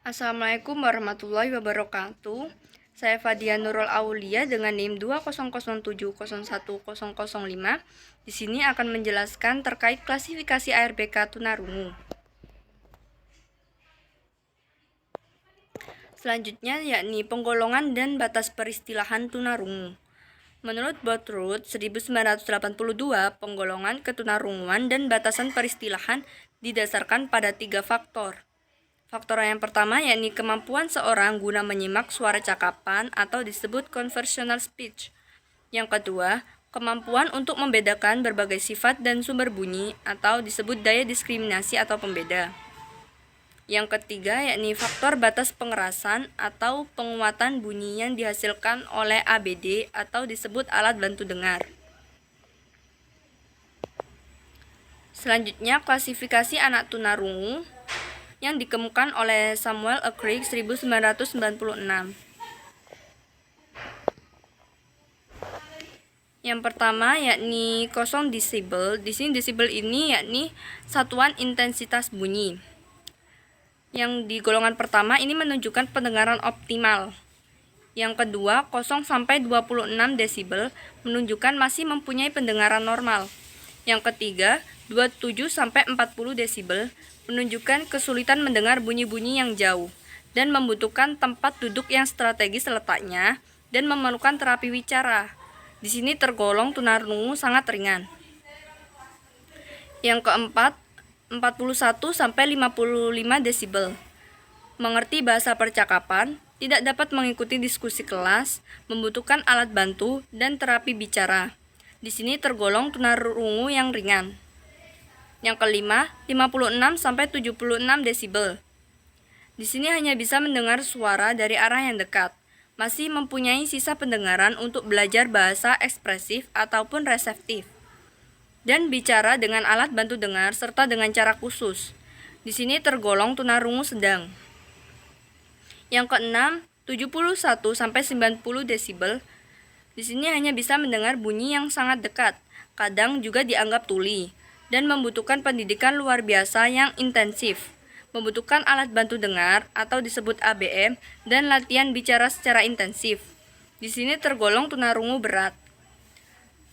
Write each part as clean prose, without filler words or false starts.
Assalamualaikum warahmatullahi wabarakatuh. Saya Fadia Nurul Aulia dengan NIM 20070101005. Di sini akan menjelaskan terkait klasifikasi ARBK tunarungu. Selanjutnya yakni penggolongan dan batas peristilahan tunarungu. Menurut Botrout 1982, penggolongan ketunarunguan dan batasan peristilahan didasarkan pada 3 faktor. Faktor yang pertama yakni kemampuan seorang guna menyimak suara cakapan atau disebut conversational speech. Yang kedua, kemampuan untuk membedakan berbagai sifat dan sumber bunyi atau disebut daya diskriminasi atau pembeda. Yang ketiga yakni faktor batas pengerasan atau penguatan bunyi yang dihasilkan oleh ABD atau disebut alat bantu dengar. Selanjutnya, klasifikasi anak tunarungu yang dikemukakan oleh Samuel A. Craig 1996. Yang pertama yakni 0 desibel. Di sini desibel ini yakni satuan intensitas bunyi. Yang di golongan pertama ini menunjukkan pendengaran optimal. Yang kedua 0 sampai 26 desibel menunjukkan masih mempunyai pendengaran normal. Yang ketiga 27 sampai 40 desibel menunjukkan kesulitan mendengar bunyi-bunyi yang jauh dan membutuhkan tempat duduk yang strategis letaknya dan memerlukan terapi wicara. Di sini tergolong tunarungu sangat ringan. Yang keempat 41 sampai 55 desibel. Mengerti bahasa percakapan, tidak dapat mengikuti diskusi kelas, membutuhkan alat bantu dan terapi bicara. Di sini tergolong tunarungu yang ringan. Yang kelima, 56 sampai 76 desibel. Di sini hanya bisa mendengar suara dari arah yang dekat. Masih mempunyai sisa pendengaran untuk belajar bahasa ekspresif ataupun reseptif. Dan bicara dengan alat bantu dengar serta dengan cara khusus. Di sini tergolong tunarungu sedang. Yang keenam, 71 sampai 90 desibel. Di sini hanya bisa mendengar bunyi yang sangat dekat, kadang juga dianggap tuli, dan membutuhkan pendidikan luar biasa yang intensif, membutuhkan alat bantu dengar atau disebut ABM dan latihan bicara secara intensif. Di sini tergolong tunarungu berat.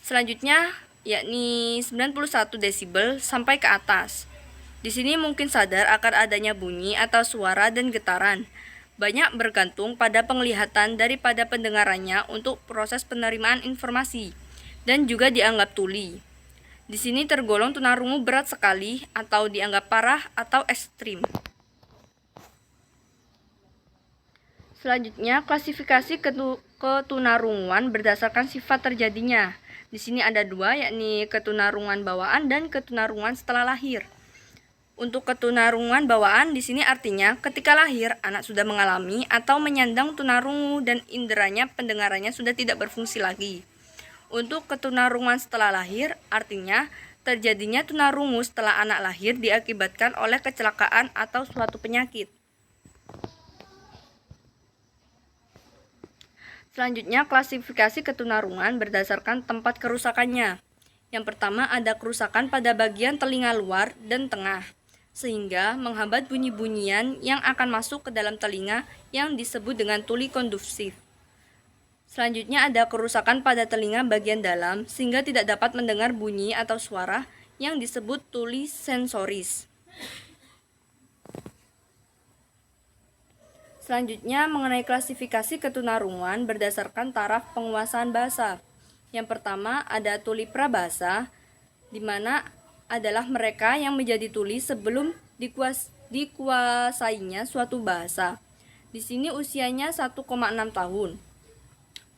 Selanjutnya yakni 91 desibel sampai ke atas. Di sini mungkin sadar akan adanya bunyi atau suara dan getaran. Banyak bergantung pada penglihatan daripada pendengarannya untuk proses penerimaan informasi dan juga dianggap tuli. Di sini tergolong tunarungu berat sekali atau dianggap parah atau ekstrim. Selanjutnya, klasifikasi ketunarunguan berdasarkan sifat terjadinya. Di sini ada 2 yakni ketunarungan bawaan dan ketunarungan setelah lahir. Untuk ketunarungan bawaan di sini artinya ketika lahir anak sudah mengalami atau menyandang tunarungu dan inderanya pendengarannya sudah tidak berfungsi lagi. Untuk ketunarungan setelah lahir artinya terjadinya tunarungu setelah anak lahir diakibatkan oleh kecelakaan atau suatu penyakit. Selanjutnya, klasifikasi ketunarungan berdasarkan tempat kerusakannya. Yang pertama ada kerusakan pada bagian telinga luar dan tengah, sehingga menghambat bunyi-bunyian yang akan masuk ke dalam telinga yang disebut dengan tuli kondusif. Selanjutnya ada kerusakan pada telinga bagian dalam sehingga tidak dapat mendengar bunyi atau suara yang disebut tuli sensoris. Selanjutnya mengenai klasifikasi ketunarunguan berdasarkan taraf penguasaan bahasa. Yang pertama ada tuli prabahasa, di mana adalah mereka yang menjadi tuli sebelum dikuasainya suatu bahasa. Di sini usianya 1,6 tahun.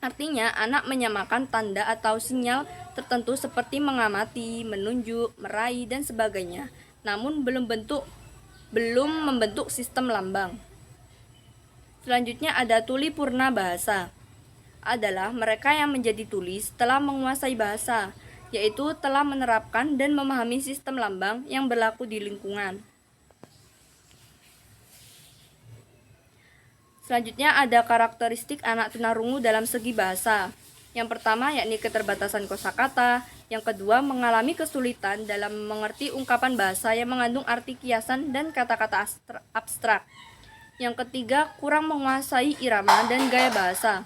Artinya anak menyamakan tanda atau sinyal tertentu seperti mengamati, menunjuk, meraih dan sebagainya, namun belum membentuk sistem lambang. Selanjutnya ada tuli purna bahasa. Adalah mereka yang menjadi tuli setelah menguasai bahasa, yaitu telah menerapkan dan memahami sistem lambang yang berlaku di lingkungan. Selanjutnya ada karakteristik anak tunarungu dalam segi bahasa. Yang pertama yakni keterbatasan kosakata, yang kedua mengalami kesulitan dalam mengerti ungkapan bahasa yang mengandung arti kiasan dan kata-kata abstrak. Yang ketiga, kurang menguasai irama dan gaya bahasa.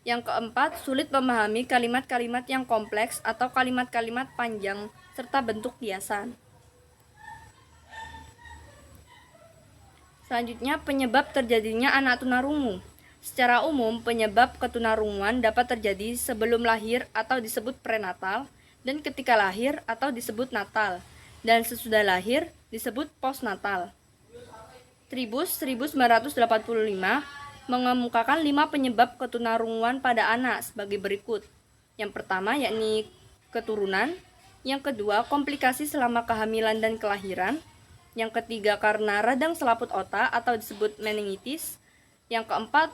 Yang keempat, sulit memahami kalimat-kalimat yang kompleks atau kalimat-kalimat panjang serta bentuk kiasan. Selanjutnya, penyebab terjadinya anak tunarungu. Secara umum, penyebab ketunarunguan dapat terjadi sebelum lahir atau disebut prenatal, dan ketika lahir atau disebut natal, dan sesudah lahir disebut postnatal. Tribus 1985 mengemukakan 5 penyebab ketunarunguan pada anak sebagai berikut. Yang pertama yakni keturunan, yang kedua komplikasi selama kehamilan dan kelahiran, yang ketiga karena radang selaput otak atau disebut meningitis, yang keempat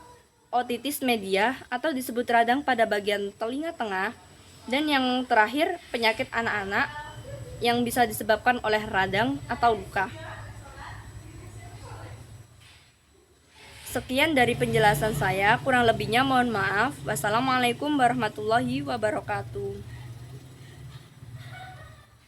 otitis media atau disebut radang pada bagian telinga tengah, dan yang terakhir penyakit anak-anak yang bisa disebabkan oleh radang atau luka. Sekian dari penjelasan saya, kurang lebihnya mohon maaf. Wassalamualaikum warahmatullahi wabarakatuh.